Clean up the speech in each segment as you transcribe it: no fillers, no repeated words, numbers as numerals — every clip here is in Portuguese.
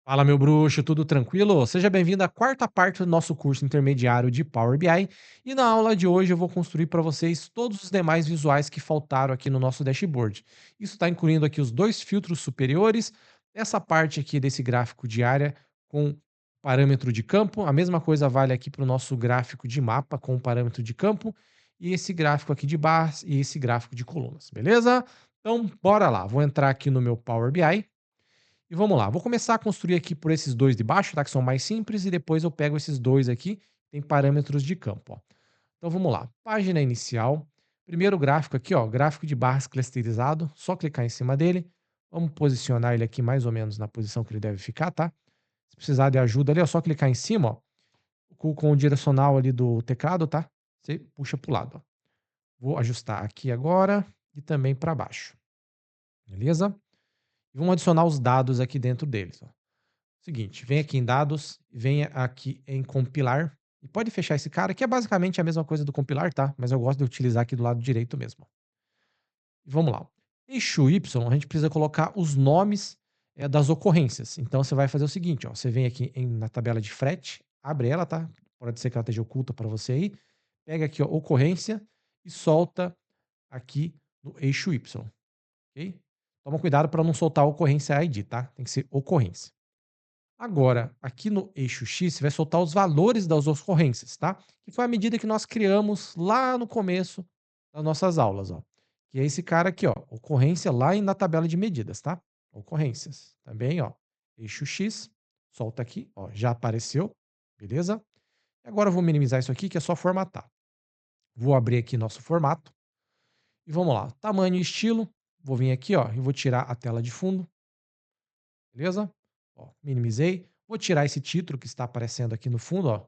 Fala, meu bruxo, tudo tranquilo? Seja bem-vindo à quarta parte do nosso curso intermediário de Power BI. E na aula de hoje eu vou construir para vocês todos os demais visuais que faltaram aqui no nosso dashboard. Isso está incluindo aqui os dois filtros superiores, essa parte aqui desse gráfico de área com parâmetro de campo. A mesma coisa vale aqui para o nosso gráfico de mapa com parâmetro de campo. E esse gráfico aqui de barras e esse gráfico de colunas, beleza? Então, bora lá. Vou entrar aqui no meu Power BI. E vamos lá, vou começar a construir aqui por esses dois de baixo, tá, que são mais simples, e depois eu pego esses dois aqui, tem parâmetros de campo, ó. Então vamos lá, página inicial, primeiro gráfico aqui, ó, gráfico de barras clusterizado, só clicar em cima dele, vamos posicionar ele aqui mais ou menos na posição que ele deve ficar, tá? Se precisar de ajuda ali, é só clicar em cima, ó, com o direcional ali do teclado, tá? Você puxa para o lado, ó. Vou ajustar aqui agora e também para baixo, beleza? E vamos adicionar os dados aqui dentro deles, ó. Seguinte, vem aqui em dados, venha aqui em compilar e pode fechar esse cara, que é basicamente a mesma coisa do compilar, tá? Mas eu gosto de utilizar aqui do lado direito mesmo. E vamos lá. Eixo Y, a gente precisa colocar os nomes das ocorrências. Então você vai fazer o seguinte, ó, você vem aqui na tabela de frete, abre ela, tá? Pode ser que ela esteja oculta para você aí. Pega aqui, ó, ocorrência e solta aqui no eixo Y, ok? Toma cuidado para não soltar a ocorrência ID, tá? Tem que ser ocorrência. Agora, aqui no eixo X, você vai soltar os valores das ocorrências, tá? Que foi a medida que nós criamos lá no começo das nossas aulas, ó. Que é esse cara aqui, ó, ocorrência lá na tabela de medidas, tá? Ocorrências. Também, ó, eixo X, solta aqui, ó, já apareceu, beleza? Agora eu vou minimizar isso aqui, que é só formatar. Vou abrir aqui nosso formato e vamos lá. Tamanho e estilo, vou vir aqui, ó, e vou tirar a tela de fundo, beleza? Ó, minimizei. Vou tirar esse título que está aparecendo aqui no fundo, ó.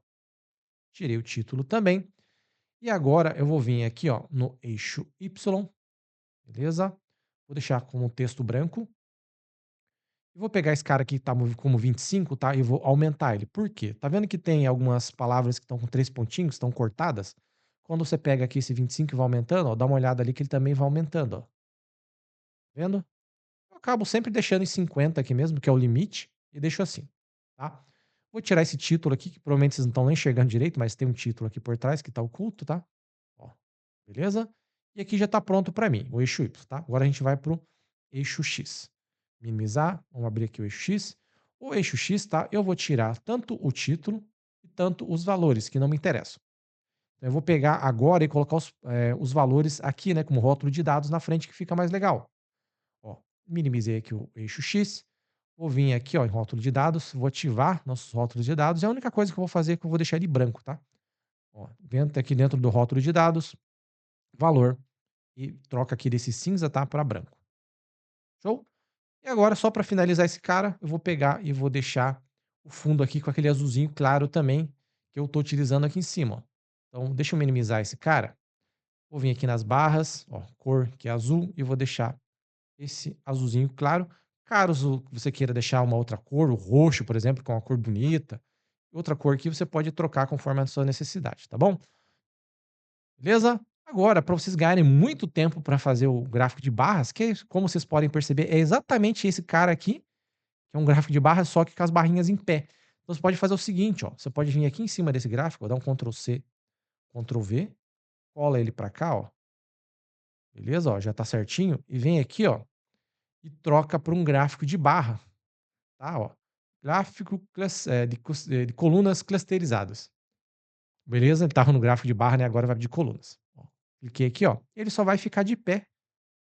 Tirei o título também. E agora eu vou vir aqui, ó, no eixo Y, beleza? Vou deixar como texto branco. E vou pegar esse cara aqui que tá como 25, tá? E vou aumentar ele. Por quê? Tá vendo que tem algumas palavras que estão com 3 pontinhos, estão cortadas? Quando você pega aqui esse 25 e vai aumentando, ó, dá uma olhada ali que ele também vai aumentando, ó. Tá vendo? Eu acabo sempre deixando em 50 aqui mesmo, que é o limite, e deixo assim, tá? Vou tirar esse título aqui, que provavelmente vocês não estão nem enxergando direito, mas tem um título aqui por trás que está oculto, tá? Ó, beleza? E aqui já está pronto para mim, o eixo Y, tá? Agora a gente vai para o eixo X. Minimizar, vamos abrir aqui o eixo X. O eixo X, tá? Eu vou tirar tanto o título e tanto os valores, que não me interessam. Então, eu vou pegar agora e colocar os valores aqui, né, como rótulo de dados na frente, que fica mais legal. Ó, minimizei aqui o eixo X, vou vir aqui, ó, em rótulo de dados, vou ativar nossos rótulos de dados, e a única coisa que eu vou fazer é que eu vou deixar ele branco, tá? Ó, aqui dentro do rótulo de dados, valor, e troca aqui desse cinza, tá, para branco. Show? E agora, só para finalizar esse cara, eu vou pegar e vou deixar o fundo aqui com aquele azulzinho claro também, que eu estou utilizando aqui em cima, ó. Então, deixa eu minimizar esse cara, vou vir aqui nas barras, ó, cor que é azul, e vou deixar esse azulzinho claro. Caso você queira deixar uma outra cor, o roxo, por exemplo, que é uma cor bonita, outra cor que você pode trocar conforme a sua necessidade, tá bom? Beleza? Agora, para vocês ganharem muito tempo para fazer o gráfico de barras, que como vocês podem perceber, é exatamente esse cara aqui, que é um gráfico de barras, só que com as barrinhas em pé. Então você pode fazer o seguinte, ó, você pode vir aqui em cima desse gráfico, ó, dar um Ctrl C, Ctrl V, cola ele para cá, ó. Beleza? Ó, já tá certinho. E vem aqui, ó, e troca para um gráfico de barra. Tá, ó. Gráfico de colunas clusterizadas. Beleza? Ele estava no gráfico de barra, né, agora vai de colunas. Ó, cliquei aqui, ó, ele só vai ficar de pé.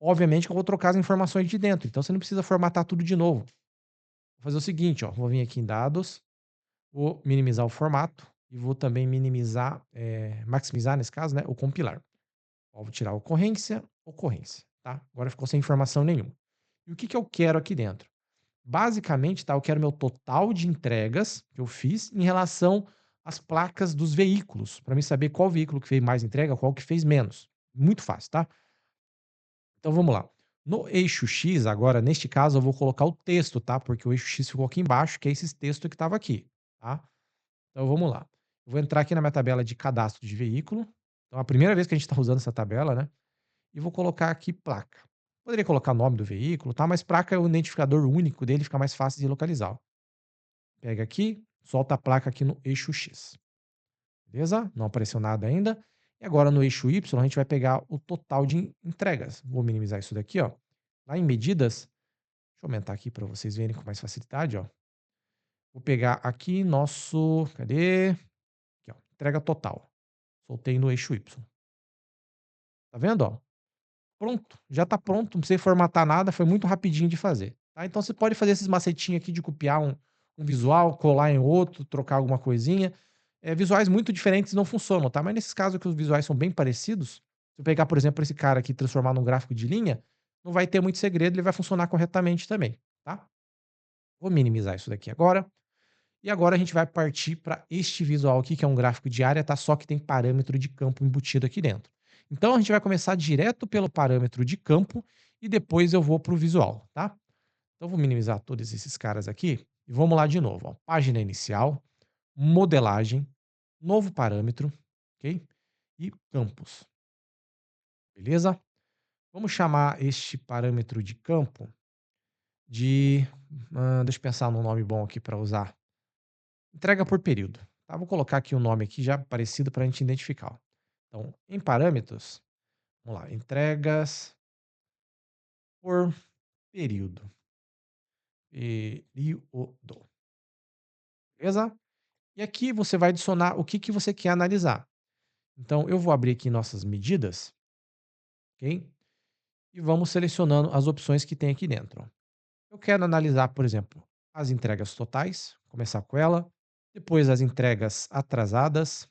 Obviamente que eu vou trocar as informações de dentro, então você não precisa formatar tudo de novo. Vou fazer o seguinte, ó, vou vir aqui em dados, vou minimizar o formato e vou também minimizar, maximizar nesse caso, né, o compilar. Ó, vou tirar a ocorrência, ocorrência, tá? Agora ficou sem informação nenhuma. E o que que eu quero aqui dentro? Basicamente, tá, eu quero meu total de entregas que eu fiz em relação às placas dos veículos, para mim saber qual veículo que fez mais entrega, qual que fez menos. Muito fácil, tá? Então vamos lá. No eixo X, agora, neste caso, eu vou colocar o texto, tá? Porque o eixo X ficou aqui embaixo, que é esse texto que estava aqui, tá? Então vamos lá. Eu vou entrar aqui na minha tabela de cadastro de veículo. Então, é a primeira vez que a gente está usando essa tabela, né? E vou colocar aqui placa. Poderia colocar o nome do veículo, tá? Mas placa é o identificador único dele, fica mais fácil de localizar. Ó. pega aqui, solta a placa aqui no eixo X, beleza? Não apareceu nada ainda. E agora no eixo Y a gente vai pegar o total de entregas. Vou minimizar isso daqui, ó. Lá em medidas, deixa eu aumentar aqui para vocês verem com mais facilidade, ó. Vou pegar aqui nosso, cadê? Aqui, ó, entrega total. Soltei no eixo Y. Tá vendo, ó? Pronto, já está pronto, não precisa formatar nada, foi muito rapidinho de fazer, tá. Então você pode fazer esses macetinhos aqui de copiar um visual, colar em outro, trocar alguma coisinha. Visuais muito diferentes não funcionam, tá. Mas nesses casos que os visuais são bem parecidos, se eu pegar, por exemplo, esse cara aqui e transformar num gráfico de linha, não vai ter muito segredo, ele vai funcionar corretamente também, tá. Vou minimizar isso daqui agora. E agora a gente vai partir para este visual aqui, que é um gráfico de área, tá? Só que tem parâmetro de campo embutido aqui dentro. Então a gente vai começar direto pelo parâmetro de campo e depois eu vou para o visual, tá? Então vou minimizar todos esses caras aqui e vamos lá de novo, ó. Página inicial, modelagem, novo parâmetro, ok? E campos, beleza? Vamos chamar este parâmetro de campo de, deixa eu pensar num nome bom aqui para usar. Entrega por período, tá? Vou colocar aqui um nome aqui já parecido para a gente identificar, ó. Então, em parâmetros, vamos lá, entregas por período. Período, beleza? E aqui você vai adicionar o que que você quer analisar. Então, eu vou abrir aqui nossas medidas, ok? E vamos selecionando as opções que tem aqui dentro, ó. Eu quero analisar, por exemplo, as entregas totais, começar com ela, depois as entregas atrasadas,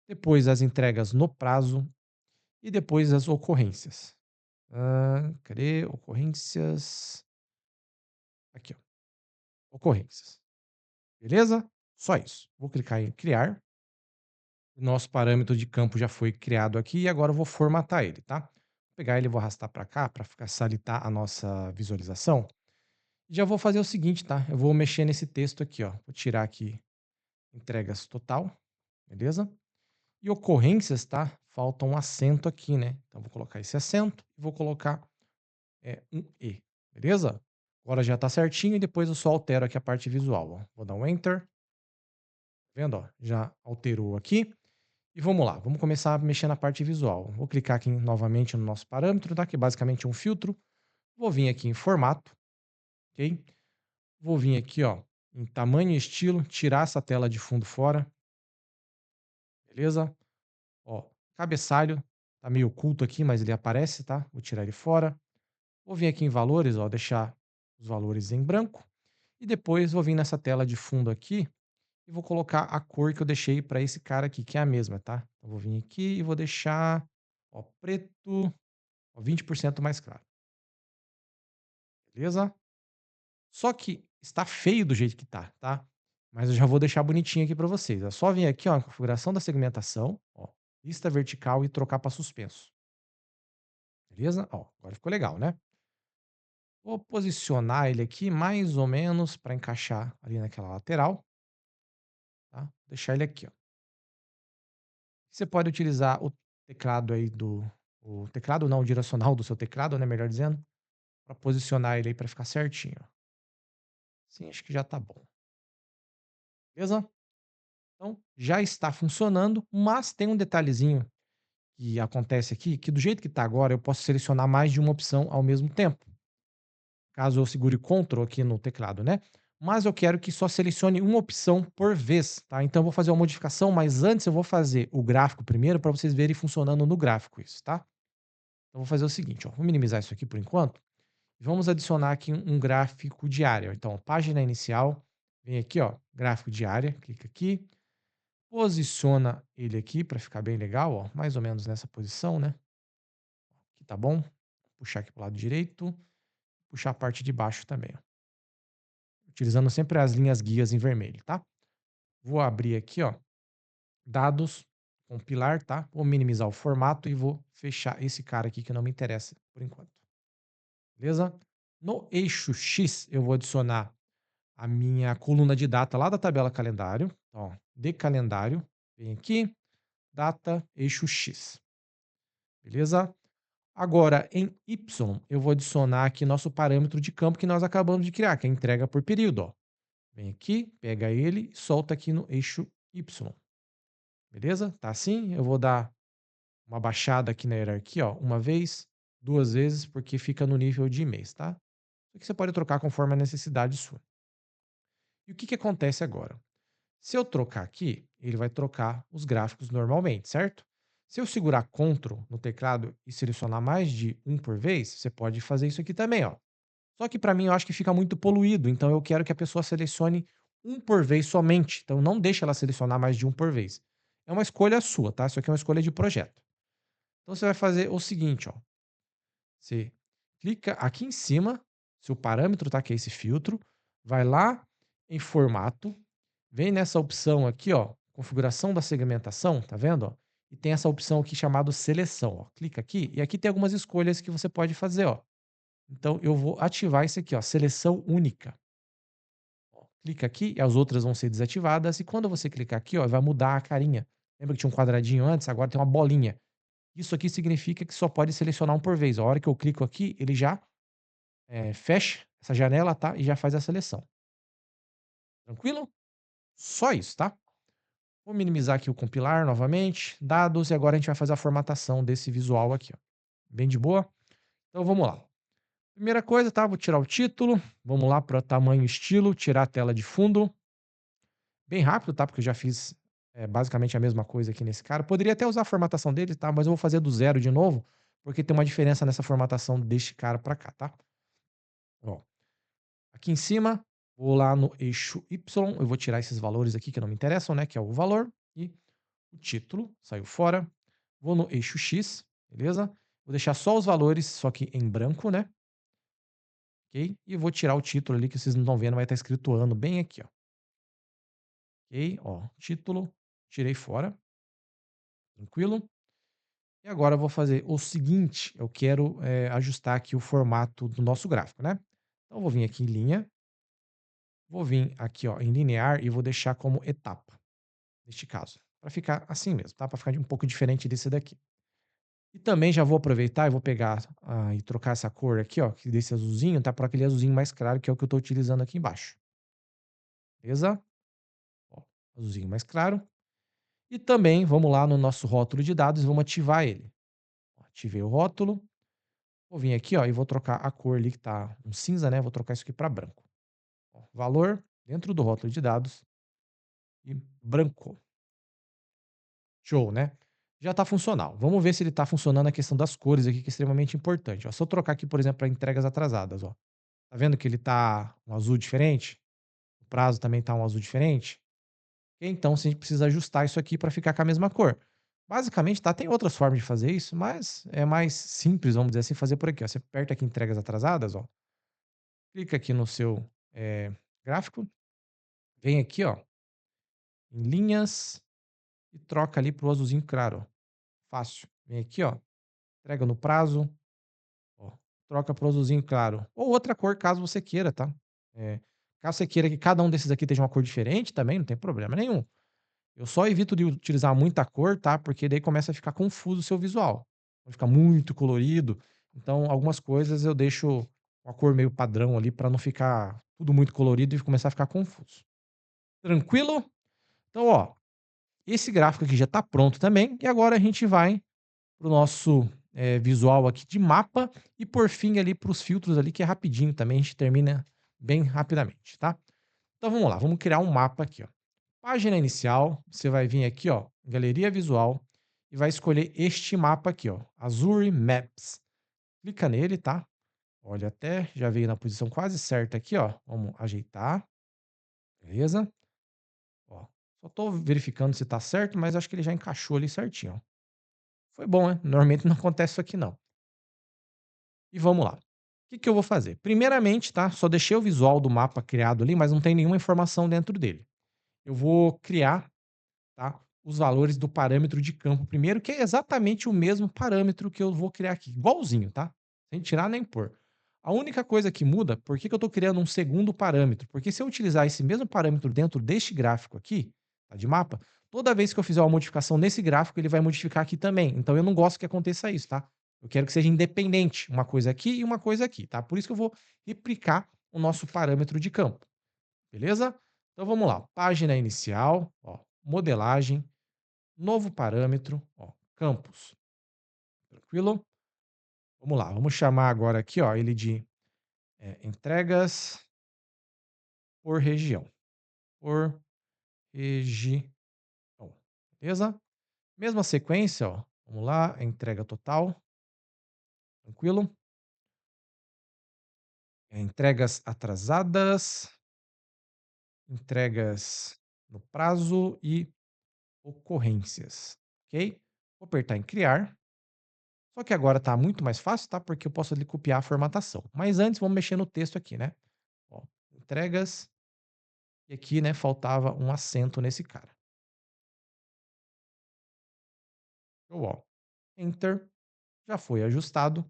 depois as entregas no prazo e depois as ocorrências. Cadê? Ocorrências. Aqui, ó. Ocorrências. Beleza? Só isso. Vou clicar em criar. Nosso parâmetro de campo já foi criado aqui e agora eu vou formatar ele, tá? Vou pegar ele e vou arrastar para cá para facilitar a nossa visualização. E já vou fazer o seguinte, tá? Eu vou mexer nesse texto aqui, ó. Vou tirar aqui entregas total, beleza? E ocorrências, tá? Falta um acento aqui, né? Então vou colocar esse acento e vou colocar um E, beleza? Agora já tá certinho e depois eu só altero aqui a parte visual, ó. Vou dar um enter, tá vendo, ó? Já alterou aqui. E vamos lá, vamos começar a mexer na parte visual. Vou clicar aqui novamente no nosso parâmetro, tá? Que basicamente é um filtro. Vou vir aqui em formato, ok? Vou vir aqui, ó, em tamanho e estilo, tirar essa tela de fundo fora, beleza? Ó, cabeçalho, tá meio oculto aqui, mas ele aparece, tá? Vou tirar ele fora. Vou vir aqui em valores, ó, deixar os valores em branco. E depois vou vir nessa tela de fundo aqui e vou colocar a cor que eu deixei para esse cara aqui, que é a mesma, tá? Eu vou vir aqui e vou deixar, ó, preto, ó, 20% mais claro, beleza? Só que está feio do jeito que tá? Mas eu já vou deixar bonitinho aqui para vocês. É só vir aqui, ó, configuração da segmentação, ó, lista vertical e trocar para suspenso, beleza? Ó, agora ficou legal, né? Vou posicionar ele aqui mais ou menos para encaixar ali naquela lateral, tá? Deixar ele aqui, ó. Você pode utilizar o teclado aí do o teclado não, o direcional do seu teclado, né, melhor dizendo, para posicionar ele aí para ficar certinho, ó. Assim acho que já tá bom, beleza? Então, já está funcionando, mas tem um detalhezinho que acontece aqui, que do jeito que tá agora eu posso selecionar mais de uma opção ao mesmo tempo. Caso eu segure Ctrl aqui no teclado, né. Mas eu quero que só selecione uma opção por vez, tá. Então eu vou fazer uma modificação, mas antes eu vou fazer o gráfico primeiro para vocês verem funcionando no gráfico isso, tá. Então vou fazer o seguinte, ó, vou minimizar isso aqui por enquanto, e vamos adicionar aqui um gráfico de área. Então, página inicial, vem aqui, ó, gráfico de área, clica aqui, posiciona ele aqui para ficar bem legal, ó, mais ou menos nessa posição, né. Aqui tá bom. Puxar aqui para o lado direito, puxar a parte de baixo também, ó. Utilizando sempre as linhas guias em vermelho, tá? Vou abrir aqui, ó, dados, compilar, tá? Vou minimizar o formato e vou fechar esse cara aqui que não me interessa por enquanto. Beleza? No eixo X, eu vou adicionar a minha coluna de data lá da tabela calendário. Ó, de calendário. Vem aqui, data, eixo X. Beleza? Agora, em Y, eu vou adicionar aqui nosso parâmetro de campo que nós acabamos de criar, que é a entrega por período, ó. Vem aqui, pega ele e solta aqui no eixo Y, beleza? Tá assim? Eu vou dar uma baixada aqui na hierarquia, ó, uma vez, 2 vezes, porque fica no nível de mês, tá? Isso aqui você pode trocar conforme a necessidade sua. E o que que acontece agora? Se eu trocar aqui, ele vai trocar os gráficos normalmente, certo? Se eu segurar Ctrl no teclado e selecionar mais de um por vez, você pode fazer isso aqui também, ó. Só que para mim eu acho que fica muito poluído, então eu quero que a pessoa selecione um por vez somente. Então não deixa ela selecionar mais de um por vez. É uma escolha sua, tá? Isso aqui é uma escolha de projeto. Então você vai fazer o seguinte, ó. Você clica aqui em cima, seu parâmetro tá, que é esse filtro, vai lá em formato, vem nessa opção aqui, ó, configuração da segmentação, tá vendo, ó? E tem essa opção aqui chamada seleção, ó. Clica aqui e aqui tem algumas escolhas que você pode fazer, ó. Então eu vou ativar isso aqui, ó, seleção única. Ó, clica aqui e as outras vão ser desativadas e quando você clicar aqui, ó, vai mudar a carinha. Lembra que tinha um quadradinho antes? Agora tem uma bolinha. Isso aqui significa que só pode selecionar um por vez. A hora que eu clico aqui, ele já fecha essa janela, tá? E já faz a seleção. Tranquilo? Só isso, tá? Vou minimizar aqui o compilar novamente, dados, e agora a gente vai fazer a formatação desse visual aqui, ó. Bem de boa? Então vamos lá. Primeira coisa, tá? Vou tirar o título. Vamos lá para tamanho e estilo, tirar a tela de fundo. Bem rápido, tá? Porque eu já fiz basicamente a mesma coisa aqui nesse cara. Poderia até usar a formatação dele, tá? Mas eu vou fazer do zero de novo, porque tem uma diferença nessa formatação deste cara para cá, tá? Ó, aqui em cima, vou lá no eixo Y, eu vou tirar esses valores aqui que não me interessam, né? Que é o valor e o título, saiu fora. Vou no eixo X, beleza? Vou deixar só os valores, só que em branco, né? Ok? E vou tirar o título ali que vocês não estão vendo, vai estar escrito ano bem aqui, ó. Ok? Ó, título, tirei fora, tranquilo? E agora eu vou fazer o seguinte, eu quero ajustar aqui o formato do nosso gráfico, né? Então eu vou vir aqui em linha, vou vir aqui ó, em linear e vou deixar como etapa, neste caso, para ficar assim mesmo, tá? Para ficar um pouco diferente desse daqui. E também já vou aproveitar e vou pegar e trocar essa cor aqui, ó, desse azulzinho, tá? Para aquele azulzinho mais claro, que é o que eu estou utilizando aqui embaixo. Beleza? Ó, azulzinho mais claro. E também vamos lá no nosso rótulo de dados e vamos ativar ele. Ativei o rótulo. Vou vir aqui, ó, e vou trocar a cor ali que tá um cinza, né? Vou trocar isso aqui para branco. Ó, valor dentro do rótulo de dados e branco. Show, né? Já está funcional. Vamos ver se ele está funcionando a questão das cores aqui, que é extremamente importante. Ó, se eu trocar aqui, por exemplo, para entregas atrasadas, ó. Tá vendo que ele tá um azul diferente? O prazo também tá um azul diferente? Então, se a gente precisa ajustar isso aqui para ficar com a mesma cor. Basicamente, tá? Tem outras formas de fazer isso, mas é mais simples, vamos dizer assim, fazer por aqui, ó. Você aperta aqui em entregas atrasadas, ó. Clica aqui no seu gráfico, vem aqui, ó, em linhas e troca ali pro azulzinho claro, ó. Fácil. Vem aqui, ó, entrega no prazo, ó, troca pro azulzinho claro. Ou outra cor, caso você queira, tá? Caso você queira que cada um desses aqui esteja uma cor diferente, também não tem problema nenhum. Eu só evito de utilizar muita cor, tá? Porque daí começa a ficar confuso o seu visual. Vai ficar muito colorido. Então, algumas coisas eu deixo uma cor meio padrão ali para não ficar tudo muito colorido e começar a ficar confuso. Tranquilo? Então, ó, esse gráfico aqui já está pronto também. E agora a gente vai para o nosso visual aqui de mapa e por fim ali para os filtros ali, que é rapidinho também. A gente termina bem rapidamente, tá? Então vamos lá, vamos criar um mapa aqui, ó. Página inicial, você vai vir aqui, ó, galeria visual e vai escolher este mapa aqui, ó, Azure Maps. Clica nele, tá? Olha, até já veio na posição quase certa aqui, ó. Vamos ajeitar, beleza? Ó, só tô verificando se tá certo, mas acho que ele já encaixou ali certinho, ó. Foi bom, né? Normalmente não acontece isso aqui não. E vamos lá. O que que eu vou fazer? Primeiramente, tá? Só deixei o visual do mapa criado ali, mas não tem nenhuma informação dentro dele. Eu vou criar, tá, os valores do parâmetro de campo primeiro, que é exatamente o mesmo parâmetro que eu vou criar aqui, igualzinho, tá? Sem tirar nem pôr. A única coisa que muda, por que que eu estou criando um segundo parâmetro? Porque se eu utilizar esse mesmo parâmetro dentro deste gráfico aqui, tá, de mapa, toda vez que eu fizer uma modificação nesse gráfico, ele vai modificar aqui também. Então eu não gosto que aconteça isso, tá? Eu quero que seja independente, uma coisa aqui e uma coisa aqui, tá? Por isso que eu vou replicar o nosso parâmetro de campo, beleza? Então vamos lá, página inicial, ó, modelagem, novo parâmetro, ó, campos, tranquilo? Vamos lá, vamos chamar agora aqui, ó, ele de entregas por região, por região, beleza? Mesma sequência, ó, vamos lá, entrega total, tranquilo? Entregas atrasadas, entregas no prazo e ocorrências, ok? Vou apertar em criar. Só que agora tá muito mais fácil, tá? Porque eu posso ali copiar a formatação. Mas antes vamos mexer no texto aqui, né? Ó, entregas e aqui, né, faltava um acento nesse cara. Show, ó. Enter, já foi ajustado.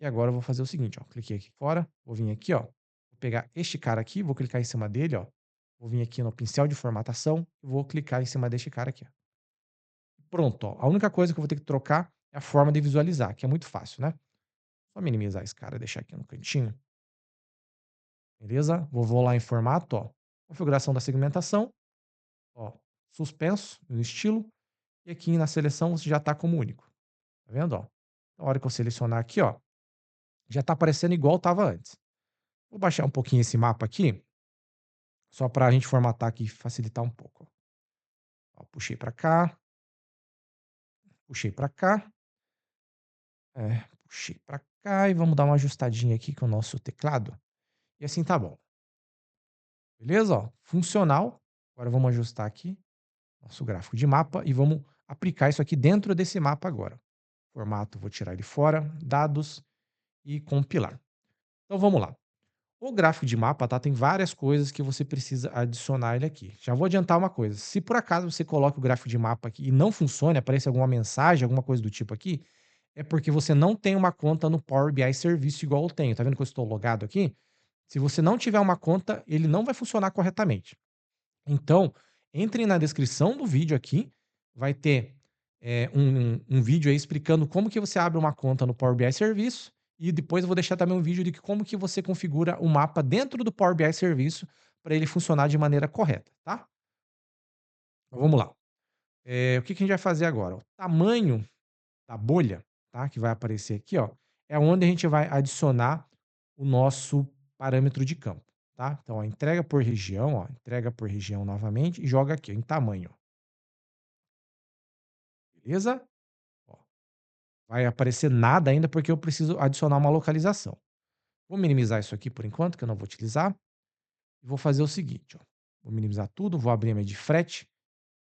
E agora eu vou fazer o seguinte, ó, cliquei aqui fora, vou vir aqui, ó, vou pegar este cara aqui, vou clicar em cima dele, ó. Vou vir aqui no pincel de formatação e vou clicar em cima deste cara aqui, ó. Pronto, ó. A única coisa que eu vou ter que trocar é a forma de visualizar, que é muito fácil, né? Só minimizar esse cara, deixar aqui no cantinho. Beleza? Vou lá em formato, ó, configuração da segmentação, ó, suspenso no estilo, e aqui na seleção você já está como único. Tá vendo, ó? Na hora que eu selecionar aqui, ó, já está aparecendo igual estava antes. Vou baixar um pouquinho esse mapa aqui, só para a gente formatar aqui e facilitar um pouco. Ó, puxei para cá, puxei para cá, puxei para cá e vamos dar uma ajustadinha aqui com o nosso teclado. E assim tá bom. Beleza? Ó, funcional. Agora vamos ajustar aqui nosso gráfico de mapa e vamos aplicar isso aqui dentro desse mapa agora. Formato, vou tirar ele fora, dados e compilar. Então vamos lá. O gráfico de mapa, tá, tem várias coisas que você precisa adicionar ele aqui. Já vou adiantar uma coisa, se por acaso você coloca o gráfico de mapa aqui e não funciona, aparece alguma mensagem, alguma coisa do tipo aqui, é porque você não tem uma conta no Power BI Serviço igual eu tenho. Tá vendo que eu estou logado aqui? Se você não tiver uma conta, ele não vai funcionar corretamente. Então, entre na descrição do vídeo aqui, vai ter um vídeo aí explicando como que você abre uma conta no Power BI Serviço e depois eu vou deixar também um vídeo de como que você configura o mapa dentro do Power BI Serviço para ele funcionar de maneira correta, tá? Então vamos lá. O que que a gente vai fazer agora? O tamanho da bolha, tá, que vai aparecer aqui, ó, é onde a gente vai adicionar o nosso parâmetro de campo, tá? Então, ó, entrega por região novamente e joga aqui, ó, em tamanho, beleza? Ó, vai aparecer nada ainda porque eu preciso adicionar uma localização. Vou minimizar isso aqui por enquanto, que eu não vou utilizar, e vou fazer o seguinte, ó, vou minimizar tudo, vou abrir a minha de frete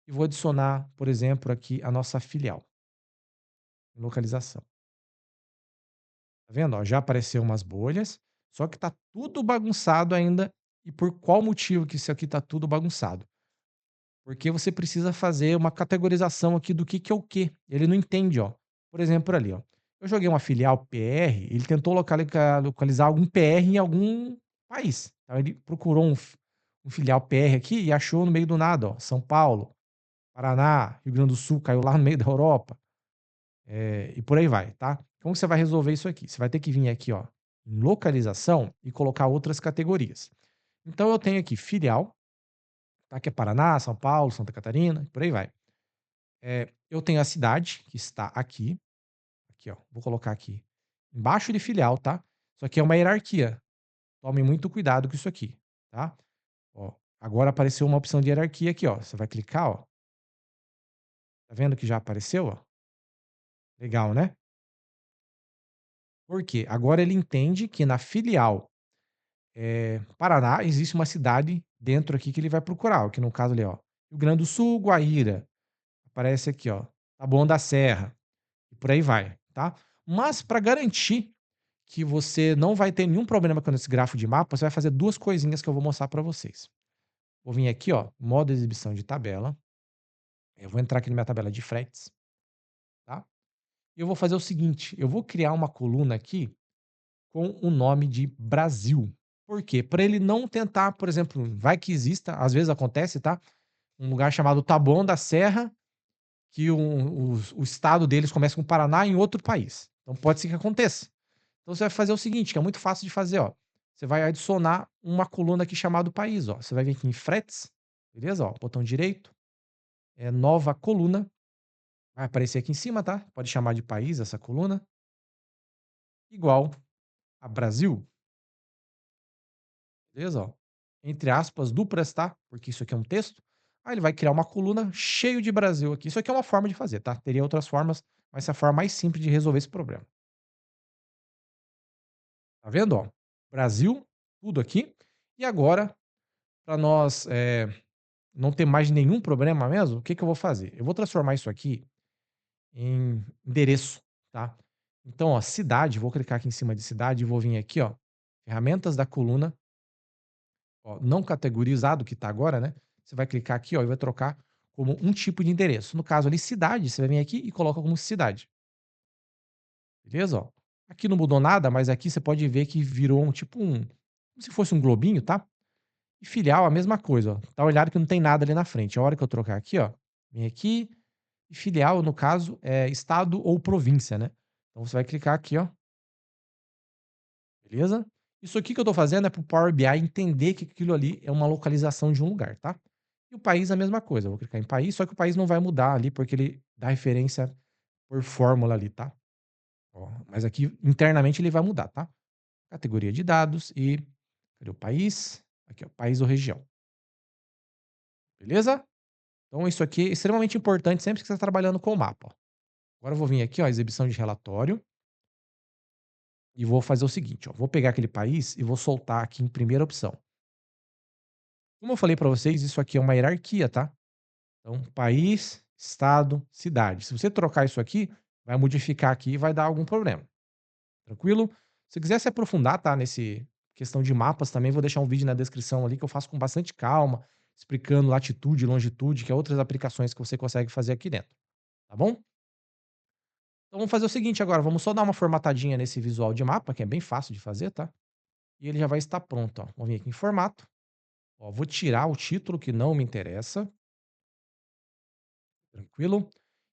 e vou adicionar, por exemplo, aqui a nossa filial, localização. Tá vendo, ó, já apareceu umas bolhas, só que tá tudo bagunçado ainda. E por qual motivo que isso aqui tá tudo bagunçado? Porque você precisa fazer uma categorização aqui do que é o quê. Ele não entende, ó. Por exemplo, ali, ó. Eu joguei uma filial PR, ele tentou localizar algum PR em algum país. Então ele procurou um filial PR aqui e achou no meio do nada, ó, São Paulo, Paraná, Rio Grande do Sul, caiu lá no meio da Europa. E por aí vai, tá? Como que você vai resolver isso aqui? Você vai ter que vir aqui, ó, em localização e colocar outras categorias. Então eu tenho aqui filial, tá? Que é Paraná, São Paulo, Santa Catarina, por aí vai. Eu tenho a cidade, que está aqui, ó. Vou colocar aqui embaixo de filial, tá? Isso aqui é uma hierarquia. Tome muito cuidado com isso aqui, tá? Ó, agora apareceu uma opção de hierarquia aqui, ó. Você vai clicar, ó. Tá vendo que já apareceu, ó? Legal, né? Por quê? Agora ele entende que na filial Paraná, existe uma cidade dentro aqui que ele vai procurar, que no caso ali, ó, Rio Grande do Sul, Guaíra, aparece aqui, ó, Taboão da Serra, e por aí vai, tá? Mas para garantir que você não vai ter nenhum problema com esse gráfico de mapa, você vai fazer duas coisinhas que eu vou mostrar para vocês. Vou vir aqui, ó, modo exibição de tabela, eu vou entrar aqui na minha tabela de fretes, tá? E eu vou fazer o seguinte, eu vou criar uma coluna aqui com o nome de Brasil. Por quê? Para ele não tentar, por exemplo, vai que exista, às vezes acontece, tá? Um lugar chamado Taboão da Serra, que o estado deles começa com Paraná em outro país. Então pode ser que aconteça. Então você vai fazer o seguinte, que é muito fácil de fazer, ó. você vai adicionar uma coluna aqui chamado país, ó. Você vai vir aqui em fretes, beleza? Ó, botão direito, nova coluna, vai aparecer aqui em cima, tá? Pode chamar de país essa coluna, igual a Brasil, beleza? Ó. Entre aspas, duplas, tá? Porque isso aqui é um texto. Aí ele vai criar uma coluna cheio de Brasil aqui. Isso aqui é uma forma de fazer, tá? Teria outras formas, mas essa é a forma mais simples de resolver esse problema. Tá vendo, ó? Brasil, tudo aqui. E agora, para nós não ter mais nenhum problema mesmo, o que que eu vou fazer? Eu vou transformar isso aqui em endereço, tá? Então, ó, cidade, vou clicar aqui em cima de cidade e vou vir aqui, ó, ferramentas da coluna, ó, não categorizado que tá agora, né? Você vai clicar aqui, ó, e vai trocar como um tipo de endereço. No caso ali, cidade, você vai vir aqui e coloca como cidade, beleza? Ó. Aqui não mudou nada, mas aqui você pode ver que virou um tipo um, como se fosse um globinho, tá? E filial, a mesma coisa, ó. Tá olhado que não tem nada ali na frente. A hora que eu trocar aqui, ó, vem aqui, e filial, no caso, é estado ou província, né. Então você vai clicar aqui, ó, beleza? Isso aqui que eu tô fazendo é para o Power BI entender que aquilo ali é uma localização de um lugar, tá? E o país a mesma coisa, eu vou clicar em país, só que o país não vai mudar ali, porque ele dá referência por fórmula ali, tá? Ó, mas aqui internamente ele vai mudar, tá? Categoria de dados e cadê o país? Aqui, ó, país ou região, beleza? Então isso aqui é extremamente importante sempre que você está trabalhando com o mapa, ó. Agora eu vou vir aqui, ó, exibição de relatório, e vou fazer o seguinte, ó, vou pegar aquele país e vou soltar aqui em primeira opção. Como eu falei para vocês, isso aqui é uma hierarquia, tá? Então, país, estado, cidade. Se você trocar isso aqui, vai modificar aqui e vai dar algum problema. Tranquilo? Se quiser se aprofundar, tá, nesse questão de mapas também, vou deixar um vídeo na descrição ali que eu faço com bastante calma, explicando latitude, longitude, que é outras aplicações que você consegue fazer aqui dentro, tá bom? Então vamos fazer o seguinte agora, vamos só dar uma formatadinha nesse visual de mapa, que é bem fácil de fazer, tá? E ele já vai estar pronto, ó. Vamos vir aqui em formato, ó, vou tirar o título que não me interessa, tranquilo?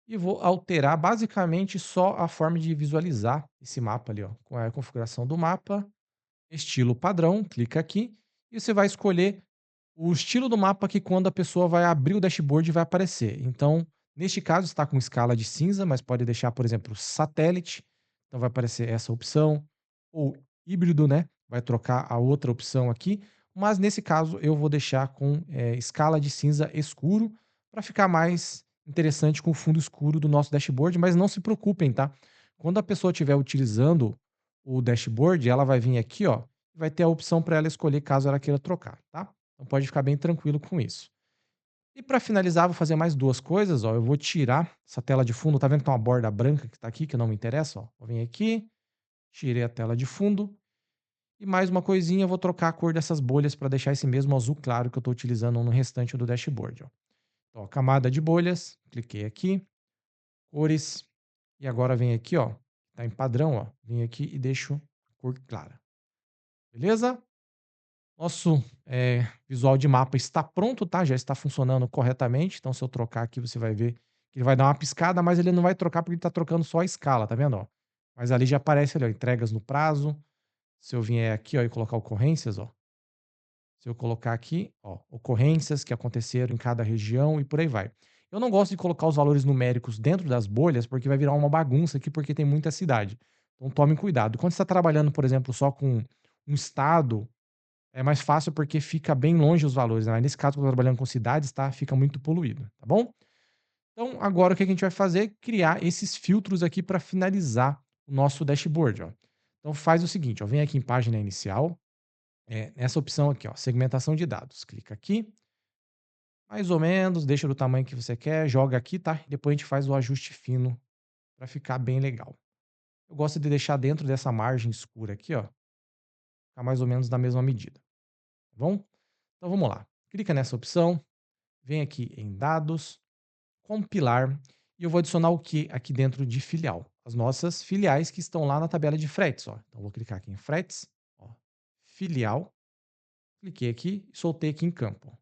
E vou alterar basicamente só a forma de visualizar esse mapa ali, ó, com a configuração do mapa, estilo padrão, clica aqui e você vai escolher o estilo do mapa que quando a pessoa vai abrir o dashboard vai aparecer. Então, neste caso está com escala de cinza, mas pode deixar, por exemplo, satélite, então vai aparecer essa opção, ou híbrido, né, vai trocar a outra opção aqui, mas nesse caso eu vou deixar com, escala de cinza escuro, para ficar mais interessante com o fundo escuro do nosso dashboard, mas não se preocupem, tá. Quando a pessoa estiver utilizando o dashboard, ela vai vir aqui, ó, vai ter a opção para ela escolher caso ela queira trocar, tá. Então pode ficar bem tranquilo com isso. E para finalizar, vou fazer mais 2 coisas, ó, eu vou tirar essa tela de fundo, tá vendo que tem uma borda branca que tá aqui, que não me interessa, ó? Vou vir aqui, tirei a tela de fundo, e mais uma coisinha, eu vou trocar a cor dessas bolhas para deixar esse mesmo azul claro que eu estou utilizando no restante do dashboard, ó. Então, ó, camada de bolhas, cliquei aqui, cores, e agora vem aqui, ó, tá em padrão, ó, vem aqui e deixo a cor clara, beleza? Nosso, visual de mapa está pronto, tá, já está funcionando corretamente, então se eu trocar aqui você vai ver que ele vai dar uma piscada, mas ele não vai trocar porque ele está trocando só a escala, tá vendo, ó? Mas ali já aparece ali, ó, entregas no prazo, se eu vier aqui, ó, e colocar ocorrências, ó, se eu colocar aqui, ó, ocorrências que aconteceram em cada região e por aí vai. Eu não gosto de colocar os valores numéricos dentro das bolhas, porque vai virar uma bagunça aqui, porque tem muita cidade. Então tomem cuidado. Quando você está trabalhando, por exemplo, só com um estado é mais fácil porque fica bem longe os valores, né, nesse caso, quando eu tô trabalhando com cidades, tá, fica muito poluído, tá bom? Então agora o que que a gente vai fazer? Criar esses filtros aqui para finalizar o nosso dashboard, ó. Então faz o seguinte, ó, vem aqui em página inicial, nessa opção aqui, ó, segmentação de dados, clica aqui, mais ou menos, deixa do tamanho que você quer, joga aqui, tá? Depois a gente faz o ajuste fino para ficar bem legal. Eu gosto de deixar dentro dessa margem escura aqui, ó, ficar mais ou menos da mesma medida, tá bom? Então vamos lá, clica nessa opção, vem aqui em dados, compilar, e eu vou adicionar o que aqui dentro de filial? As nossas filiais que estão lá na tabela de fretes, ó. Então vou clicar aqui em fretes, ó, filial, cliquei aqui e soltei aqui em campo.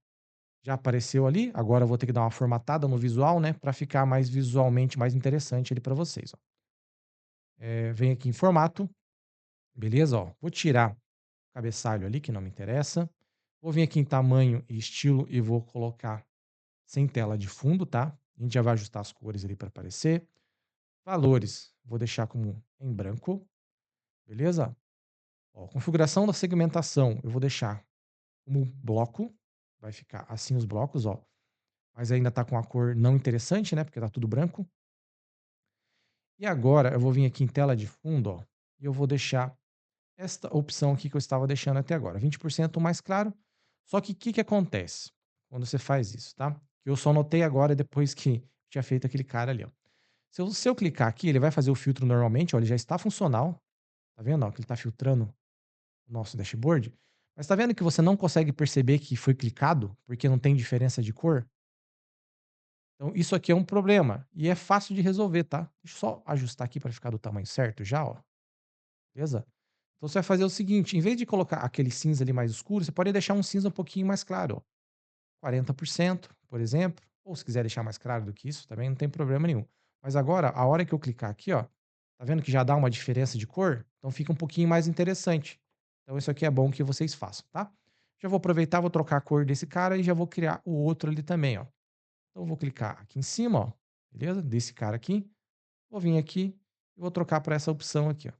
Já apareceu ali, agora eu vou ter que dar uma formatada no visual, né, para ficar mais visualmente mais interessante ali para vocês, ó. Vem aqui em formato, beleza, ó. Vou tirar cabeçalho ali, que não me interessa. Vou vir aqui em tamanho e estilo e vou colocar sem tela de fundo, tá? A gente já vai ajustar as cores ali para aparecer. Valores, vou deixar como em branco, beleza? Ó, configuração da segmentação, eu vou deixar como bloco, vai ficar assim os blocos, ó. Mas ainda tá com a cor não interessante, né? Porque tá tudo branco. E agora eu vou vir aqui em tela de fundo, ó, e eu vou deixar esta opção aqui que eu estava deixando até agora, 20% mais claro. Só que o que que acontece quando você faz isso, tá? Eu só notei agora depois que tinha feito aquele cara ali, ó. Se eu clicar aqui, ele vai fazer o filtro normalmente, ó, ele já está funcional. Tá vendo, ó, que ele está filtrando o nosso dashboard. Mas tá vendo que você não consegue perceber que foi clicado, porque não tem diferença de cor? Então isso aqui é um problema e é fácil de resolver, tá? Deixa eu só ajustar aqui para ficar do tamanho certo já, ó. Beleza? Então você vai fazer o seguinte, em vez de colocar aquele cinza ali mais escuro, você pode deixar um cinza um pouquinho mais claro, ó, 40%, por exemplo, ou se quiser deixar mais claro do que isso, também não tem problema nenhum. Mas agora, a hora que eu clicar aqui, ó, tá vendo que já dá uma diferença de cor? Então fica um pouquinho mais interessante. Então isso aqui é bom que vocês façam, tá? Já vou aproveitar, vou trocar a cor desse cara e já vou criar o outro ali também, ó. Então eu vou clicar aqui em cima, ó, beleza? Desse cara aqui. Vou vir aqui e vou trocar para essa opção aqui, ó,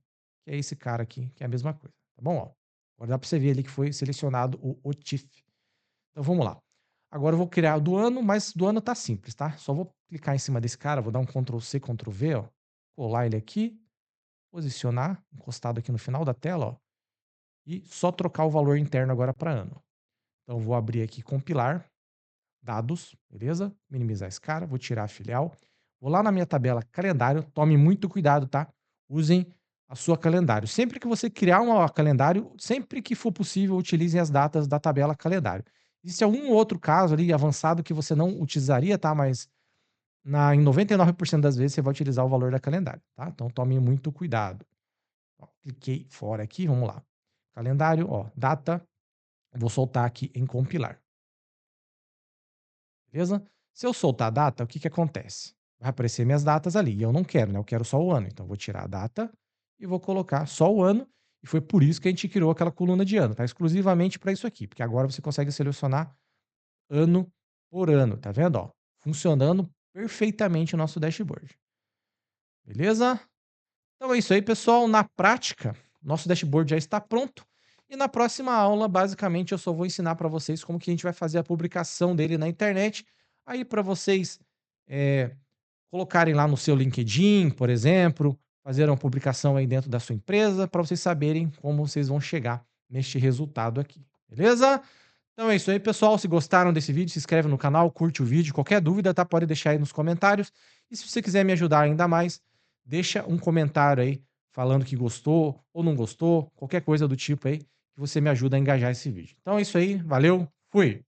que é esse cara aqui, que é a mesma coisa, tá bom, ó. Agora dá para você ver ali que foi selecionado o OTIF. Então vamos lá. Agora eu vou criar o do ano, mas do ano tá simples, tá? Só vou clicar em cima desse cara, vou dar um Ctrl C, Ctrl V, ó, colar ele aqui, posicionar, encostado aqui no final da tela, ó, e só trocar o valor interno agora para ano. Então vou abrir aqui compilar, dados, beleza? Minimizar esse cara, vou tirar a filial. Vou lá na minha tabela calendário, tome muito cuidado, tá? Usem a sua calendário. Sempre que você criar um calendário, sempre que for possível, utilizem as datas da tabela calendário. Existe algum outro caso ali avançado que você não utilizaria, tá? Mas em 99% das vezes você vai utilizar o valor da calendário, tá? Então tome muito cuidado. Ó, cliquei fora aqui, vamos lá. Calendário, ó, data, vou soltar aqui em compilar. Beleza? Se eu soltar a data, o que que acontece? Vai aparecer minhas datas ali, e eu não quero, né, eu quero só o ano, então eu vou tirar a data e vou colocar só o ano, e foi por isso que a gente criou aquela coluna de ano, tá, exclusivamente para isso aqui, porque agora você consegue selecionar ano por ano, tá vendo, ó? Funcionando perfeitamente o nosso dashboard. Beleza? Então é isso aí, pessoal. Na prática, nosso dashboard já está pronto. E na próxima aula, basicamente, eu só vou ensinar para vocês como que a gente vai fazer a publicação dele na internet. Aí para vocês eh, colocarem lá no seu LinkedIn, por exemplo, fazer uma publicação aí dentro da sua empresa, para vocês saberem como vocês vão chegar neste resultado aqui. Beleza? Então é isso aí, pessoal. Se gostaram desse vídeo, se inscreve no canal, curte o vídeo. Qualquer dúvida, tá? Pode deixar aí nos comentários. E se você quiser me ajudar ainda mais, deixa um comentário aí falando que gostou ou não gostou, qualquer coisa do tipo aí, que você me ajuda a engajar esse vídeo. Então é isso aí, valeu, fui!